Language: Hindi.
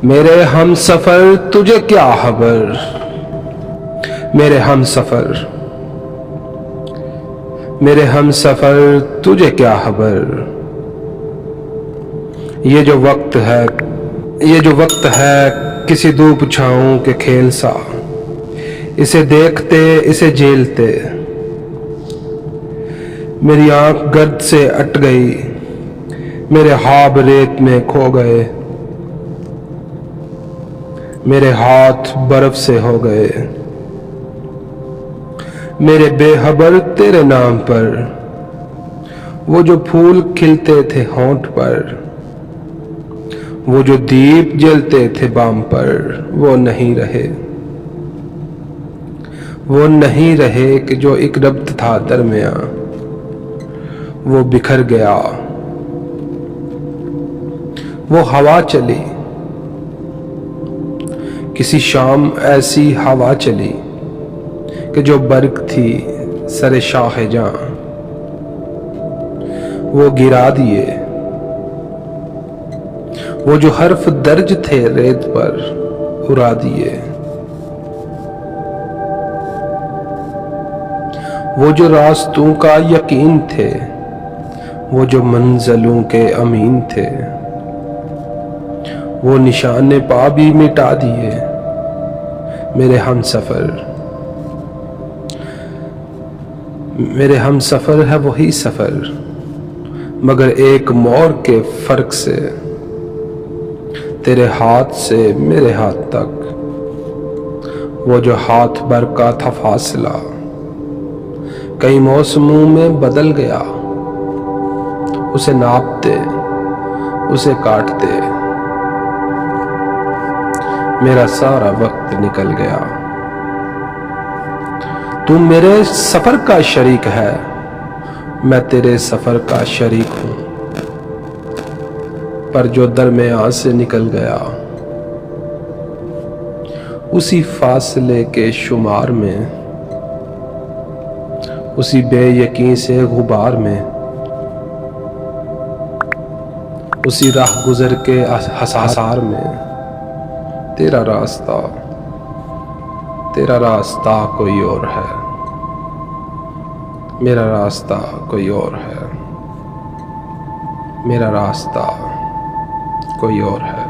मेरे हम सफर तुझे क्या खबर, मेरे हम सफर, मेरे हम सफर तुझे क्या खबर। ये जो वक्त है, ये जो वक्त है किसी धूप छाऊं के खेल सा, इसे देखते इसे झेलते मेरी आंख गर्द से अट गई, मेरे ख्वाब रेत में खो गए, मेरे हाथ बर्फ से हो गए। मेरे बेखबर तेरे नाम पर वो जो फूल खिलते थे होंठ पर, वो जो दीप जलते थे बाम पर, वो नहीं रहे, वो नहीं रहे कि जो एक रब्त था दरमियां वो बिखर गया। वो हवा चली, किसी शाम ऐसी हवा चली कि जो बर्क थी सरे शाहजहां वो गिरा दिए। वो जो हर्फ दर्ज थे रेत पर उड़ा दिए। वो जो रास्तों का यकीन थे, वो जो मंजिलों के अमीन थे, वो निशाने पा भी मिटा दिए। मेरे हम सफर, मेरे हम सफर है वही सफर, मगर एक मोड़ के फर्क से, तेरे हाथ से मेरे हाथ तक वो जो हाथ भर का था फासला कई मौसमों में बदल गया। उसे नापते उसे काटते मेरा सारा वक्त निकल गया। तू मेरे सफर का शरीक है, मैं तेरे सफर का शरीक हूं, पर जो दरमियान से निकल गया उसी फासले के शुमार में, उसी बेयकीन से गुबार में, उसी राह गुजर के हसार में तेरा रास्ता कोई और है, मेरा रास्ता कोई और है, मेरा रास्ता कोई और है।